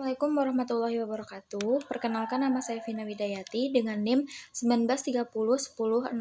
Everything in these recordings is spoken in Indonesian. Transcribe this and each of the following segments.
Assalamualaikum warahmatullahi wabarakatuh. Perkenalkan, nama saya Vina Widayati dengan NIM 1930106047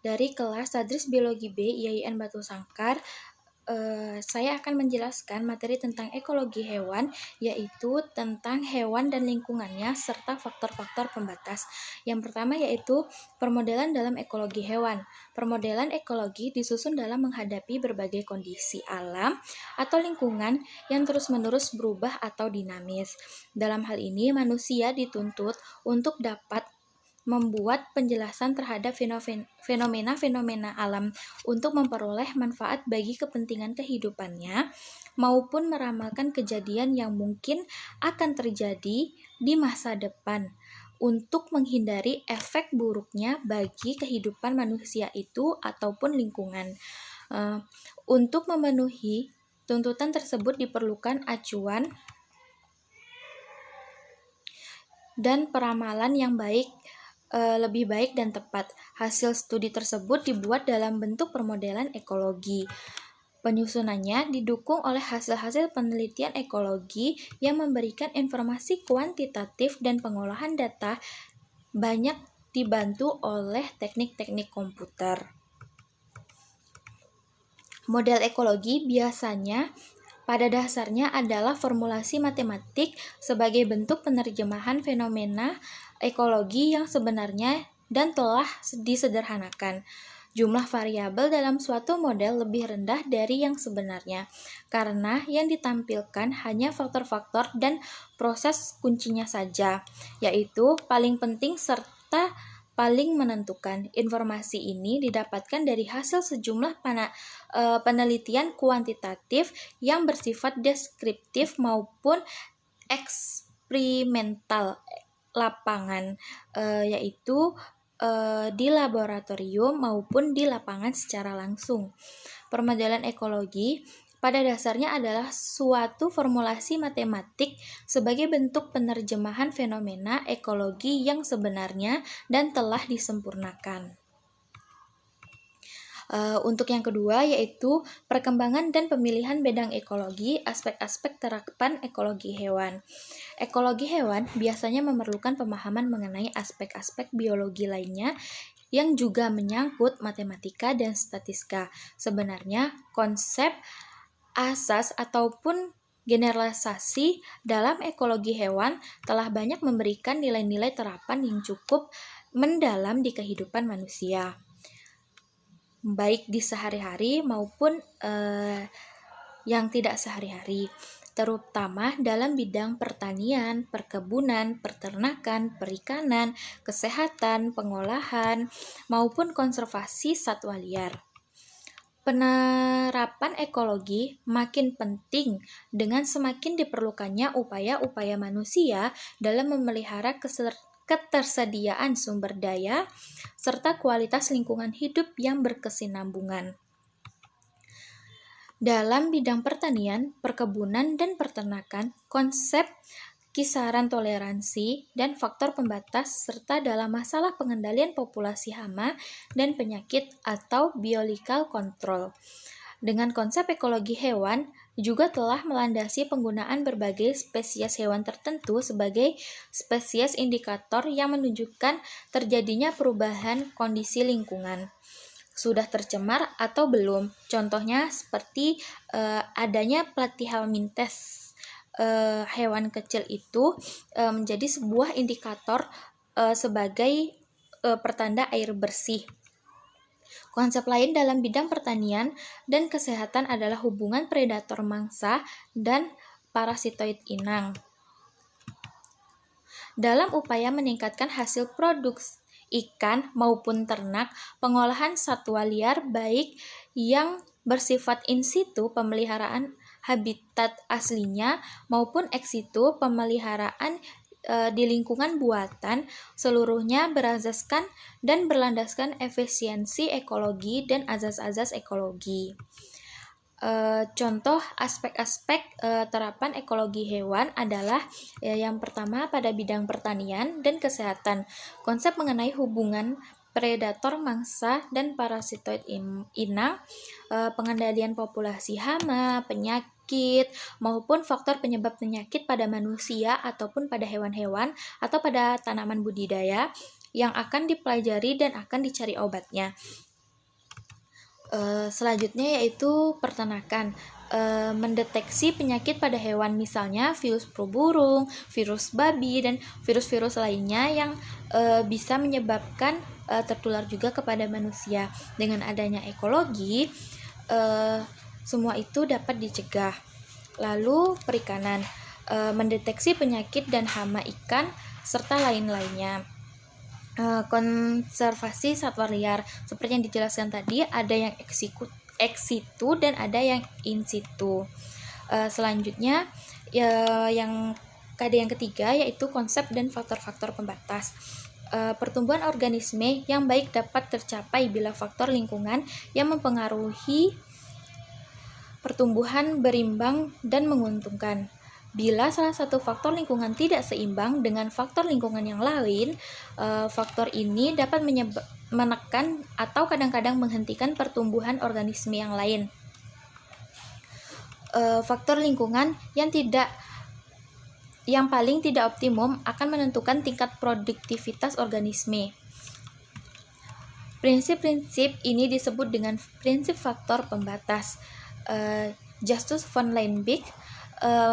dari kelas Tadris Biologi B IAIN Batu Sangkar. Saya akan menjelaskan materi tentang ekologi hewan, yaitu tentang hewan dan lingkungannya serta faktor-faktor pembatas. Yang pertama yaitu permodelan dalam ekologi hewan. Permodelan ekologi disusun dalam menghadapi berbagai kondisi alam atau lingkungan yang terus-menerus berubah atau dinamis. Dalam hal ini, manusia dituntut untuk dapat membuat penjelasan terhadap fenomena-fenomena alam untuk memperoleh manfaat bagi kepentingan kehidupannya maupun meramalkan kejadian yang mungkin akan terjadi di masa depan untuk menghindari efek buruknya bagi kehidupan manusia itu ataupun lingkungan. Untuk memenuhi tuntutan tersebut diperlukan acuan dan peramalan yang lebih baik dan tepat. Hasil studi tersebut dibuat dalam bentuk permodelan ekologi. Penyusunannya didukung oleh hasil-hasil penelitian ekologi yang memberikan informasi kuantitatif dan pengolahan data banyak dibantu oleh teknik-teknik komputer. Model ekologi biasanya pada dasarnya adalah formulasi matematik sebagai bentuk penerjemahan fenomena ekologi yang sebenarnya dan telah disederhanakan. Jumlah variabel dalam suatu model lebih rendah dari yang sebenarnya, karena yang ditampilkan hanya faktor-faktor dan proses kuncinya saja, yaitu paling penting serta paling menentukan. Informasi ini didapatkan dari hasil sejumlah penelitian kuantitatif yang bersifat deskriptif maupun eksperimental lapangan, yaitu di laboratorium maupun di lapangan secara langsung. Permodelan ekologi pada dasarnya adalah suatu formulasi matematik sebagai bentuk penerjemahan fenomena ekologi yang sebenarnya dan telah disempurnakan. Untuk yang kedua yaitu perkembangan dan pemilihan bidang ekologi, aspek-aspek terapan ekologi hewan. Ekologi hewan biasanya memerlukan pemahaman mengenai aspek-aspek biologi lainnya yang juga menyangkut matematika dan statistika. Sebenarnya konsep asas ataupun generalisasi dalam ekologi hewan telah banyak memberikan nilai-nilai terapan yang cukup mendalam di kehidupan manusia, baik di sehari-hari maupun yang tidak sehari-hari, terutama dalam bidang pertanian, perkebunan, peternakan, perikanan, kesehatan, pengolahan, maupun konservasi satwa liar. Penerapan ekologi makin penting dengan semakin diperlukannya upaya-upaya manusia dalam memelihara ketersediaan sumber daya serta kualitas lingkungan hidup yang berkesinambungan. Dalam bidang pertanian, perkebunan, dan peternakan, konsep kisaran toleransi dan faktor pembatas serta dalam masalah pengendalian populasi hama dan penyakit atau biological control. Dengan konsep ekologi hewan juga telah melandasi penggunaan berbagai spesies hewan tertentu sebagai spesies indikator yang menunjukkan terjadinya perubahan kondisi lingkungan. Sudah tercemar atau belum? Contohnya seperti adanya platyhelminthes. Hewan kecil itu menjadi sebuah indikator sebagai pertanda air bersih. Konsep lain dalam bidang pertanian dan kesehatan adalah hubungan predator mangsa dan parasitoid inang. Dalam upaya meningkatkan hasil produksi ikan maupun ternak, pengolahan satwa liar baik yang bersifat in situ pemeliharaan habitat aslinya maupun ex situ pemeliharaan di lingkungan buatan, seluruhnya berasaskan dan berlandaskan efisiensi ekologi dan azas-azas ekologi. Contoh aspek-aspek terapan ekologi hewan adalah yang pertama pada bidang pertanian dan kesehatan. Konsep mengenai hubungan predator mangsa dan parasitoid inang, pengendalian populasi hama, penyakit, penyakit, maupun faktor penyebab penyakit pada manusia ataupun pada hewan-hewan atau pada tanaman budidaya yang akan dipelajari dan akan dicari obatnya. Selanjutnya yaitu peternakan. Mendeteksi penyakit pada hewan, misalnya virus flu burung, virus babi, dan virus-virus lainnya yang bisa menyebabkan tertular juga kepada manusia. Dengan adanya ekologi, semua itu dapat dicegah. Lalu perikanan, mendeteksi penyakit dan hama ikan serta lain-lainnya. Konservasi satwa liar, seperti yang dijelaskan tadi, ada yang ex situ dan ada yang in situ. Selanjutnya yang ketiga yaitu konsep dan faktor-faktor pembatas. Pertumbuhan organisme yang baik dapat tercapai bila faktor lingkungan yang mempengaruhi pertumbuhan berimbang dan menguntungkan. Bila salah satu faktor lingkungan tidak seimbang dengan faktor lingkungan yang lain, faktor ini dapat menekan atau kadang-kadang menghentikan pertumbuhan organisme yang lain. Faktor lingkungan yang paling tidak optimum akan menentukan tingkat produktivitas organisme. Prinsip-prinsip ini disebut dengan prinsip faktor pembatas. Justus von Liebig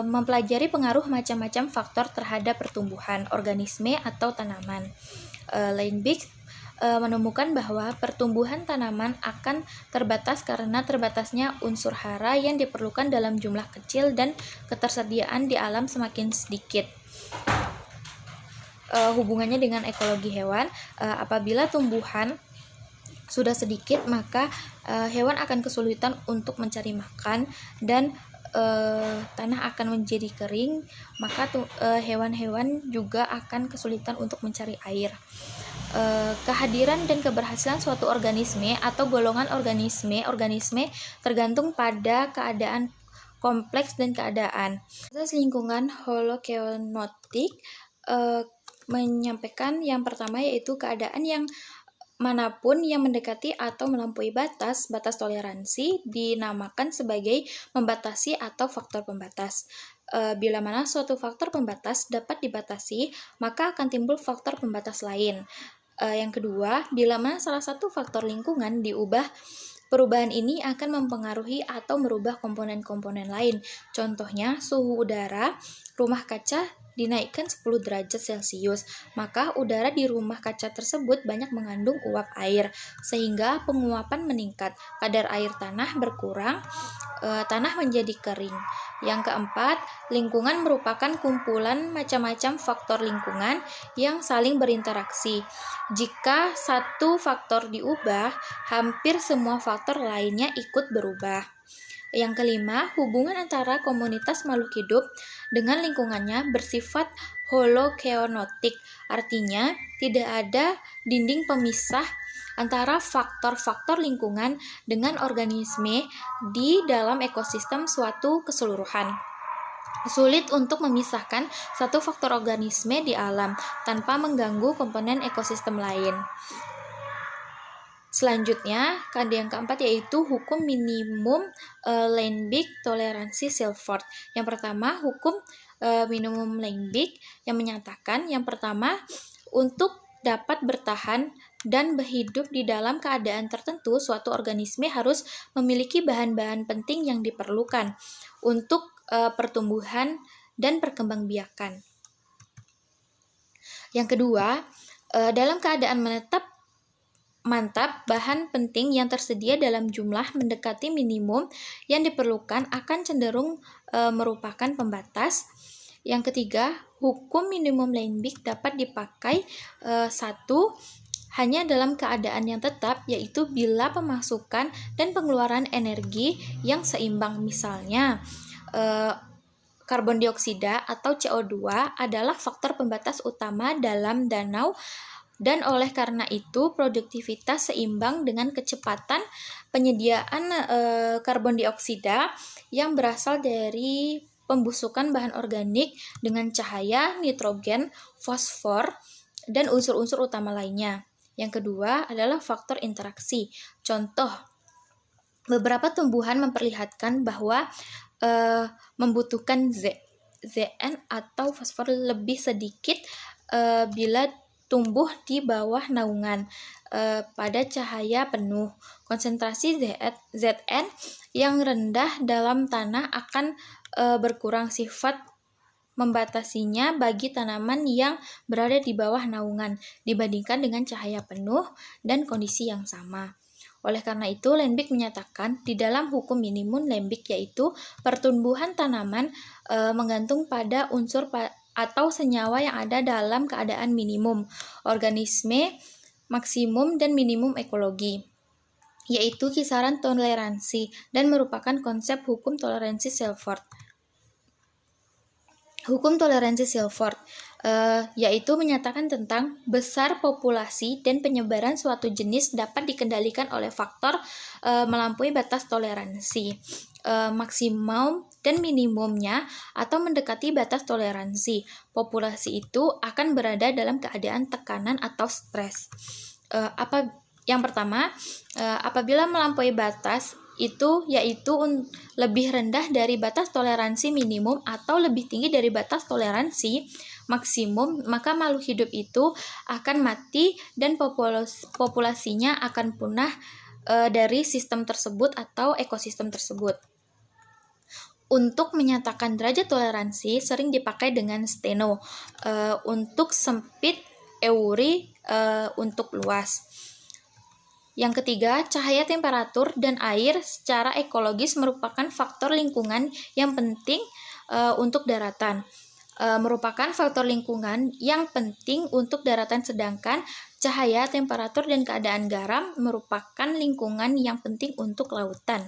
mempelajari pengaruh macam-macam faktor terhadap pertumbuhan organisme atau tanaman. Liebig menemukan bahwa pertumbuhan tanaman akan terbatas karena terbatasnya unsur hara yang diperlukan dalam jumlah kecil dan ketersediaan di alam semakin sedikit. Hubungannya dengan ekologi hewan, apabila tumbuhan sudah sedikit, maka hewan akan kesulitan untuk mencari makan dan tanah akan menjadi kering, maka hewan-hewan juga akan kesulitan untuk mencari air. Kehadiran dan keberhasilan suatu organisme atau golongan organisme tergantung pada keadaan kompleks dan keadaan. Proses lingkungan holokeonotik menyampaikan yang pertama yaitu keadaan yang manapun yang mendekati atau melampaui batas toleransi dinamakan sebagai membatasi atau faktor pembatas. Bila mana suatu faktor pembatas dapat dibatasi, maka akan timbul faktor pembatas lain. Yang kedua, bila mana salah satu faktor lingkungan diubah, perubahan ini akan mempengaruhi atau merubah komponen-komponen lain. Contohnya, suhu udara rumah kaca dinaikkan 10 derajat Celcius, maka udara di rumah kaca tersebut banyak mengandung uap air, sehingga penguapan meningkat, kadar air tanah berkurang, tanah menjadi kering. Yang keempat, lingkungan merupakan kumpulan macam-macam faktor lingkungan yang saling berinteraksi. Jika satu faktor diubah, hampir semua faktor lainnya ikut berubah. Yang kelima, hubungan antara komunitas makhluk hidup dengan lingkungannya bersifat holokeonotik. Artinya, tidak ada dinding pemisah antara faktor-faktor lingkungan dengan organisme di dalam ekosistem suatu keseluruhan. Sulit untuk memisahkan satu faktor organisme di alam tanpa mengganggu komponen ekosistem lain. Selanjutnya, yang keempat yaitu hukum minimum Liebig toleransi Silford. Yang pertama, hukum minimum Liebig yang menyatakan yang pertama, untuk dapat bertahan dan berhidup di dalam keadaan tertentu, suatu organisme harus memiliki bahan-bahan penting yang diperlukan untuk pertumbuhan dan perkembangbiakan. Yang kedua, dalam keadaan mantap, bahan penting yang tersedia dalam jumlah mendekati minimum yang diperlukan akan cenderung merupakan pembatas. Yang ketiga, hukum minimum Liebig dapat dipakai hanya dalam keadaan yang tetap, yaitu bila pemasukan dan pengeluaran energi yang seimbang. Misalnya, karbon dioksida atau CO2 adalah faktor pembatas utama dalam danau, dan oleh karena itu produktivitas seimbang dengan kecepatan penyediaan karbon dioksida yang berasal dari pembusukan bahan organik dengan cahaya, nitrogen, fosfor, dan unsur-unsur utama lainnya. Yang kedua adalah faktor interaksi. Contoh, beberapa tumbuhan memperlihatkan bahwa membutuhkan Zn atau fosfor lebih sedikit bila tumbuh di bawah naungan pada cahaya penuh. Konsentrasi Zn yang rendah dalam tanah akan berkurang sifat membatasinya bagi tanaman yang berada di bawah naungan dibandingkan dengan cahaya penuh dan kondisi yang sama. Oleh karena itu, Lenbik menyatakan di dalam hukum minimum Lenbik yaitu pertumbuhan tanaman menggantung pada unsur atau senyawa yang ada dalam keadaan minimum, organisme, maksimum dan minimum ekologi, yaitu kisaran toleransi dan merupakan konsep hukum toleransi Silford. Hukum toleransi Silford yaitu menyatakan tentang besar populasi dan penyebaran suatu jenis dapat dikendalikan oleh faktor melampaui batas toleransi maksimum dan minimumnya atau mendekati batas toleransi. Populasi itu akan berada dalam keadaan tekanan atau stres. Yang pertama, apabila melampaui batas itu yaitu lebih rendah dari batas toleransi minimum atau lebih tinggi dari batas toleransi maksimum, maka makhluk hidup itu akan mati dan populasinya akan punah dari sistem tersebut atau ekosistem tersebut. Untuk menyatakan derajat toleransi sering dipakai dengan steno untuk sempit, euri untuk luas. Yang ketiga, cahaya, temperatur, dan air secara ekologis merupakan faktor lingkungan yang penting untuk daratan. Merupakan faktor lingkungan yang penting untuk daratan, sedangkan cahaya, temperatur, dan keadaan garam merupakan lingkungan yang penting untuk lautan.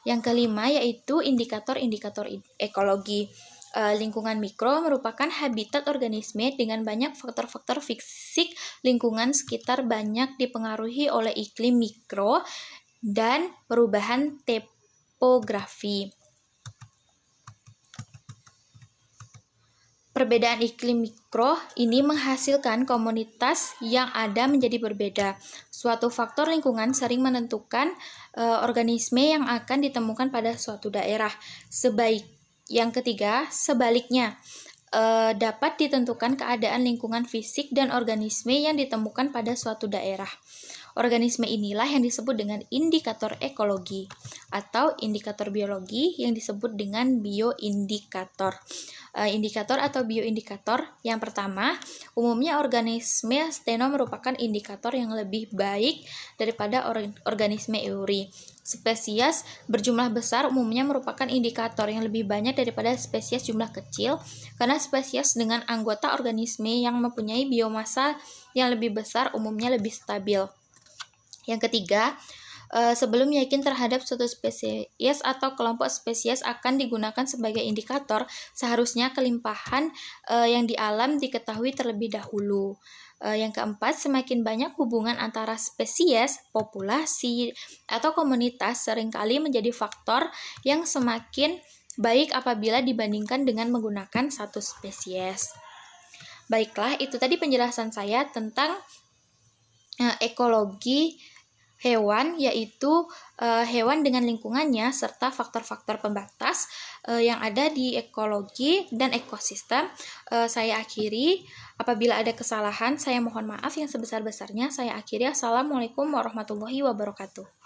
Yang kelima yaitu indikator-indikator ekologi. Lingkungan mikro merupakan habitat organisme dengan banyak faktor-faktor fisik lingkungan sekitar banyak dipengaruhi oleh iklim mikro dan perubahan topografi. Perbedaan iklim mikro ini menghasilkan komunitas yang ada menjadi berbeda. Suatu faktor lingkungan sering menentukan organisme yang akan ditemukan pada suatu daerah. Yang ketiga, sebaliknya, dapat ditentukan keadaan lingkungan fisik dan organisme yang ditemukan pada suatu daerah. Organisme inilah yang disebut dengan indikator ekologi atau indikator biologi yang disebut dengan bioindikator. Indikator atau bioindikator yang pertama, umumnya organisme steno merupakan indikator yang lebih baik daripada organisme euri. Spesies berjumlah besar umumnya merupakan indikator yang lebih banyak daripada spesies jumlah kecil, karena spesies dengan anggota organisme yang mempunyai biomassa yang lebih besar umumnya lebih stabil. Yang ketiga, sebelum yakin terhadap suatu spesies atau kelompok spesies akan digunakan sebagai indikator, seharusnya kelimpahan yang di alam diketahui terlebih dahulu. Yang keempat, semakin banyak hubungan antara spesies, populasi, atau komunitas seringkali menjadi faktor yang semakin baik apabila dibandingkan dengan menggunakan satu spesies. Baiklah, itu tadi penjelasan saya tentang ekologi hewan, yaitu hewan dengan lingkungannya serta faktor-faktor pembatas yang ada di ekologi dan ekosistem. Saya akhiri. Apabila ada kesalahan, saya mohon maaf yang sebesar-besarnya. Saya akhiri. Assalamualaikum warahmatullahi wabarakatuh.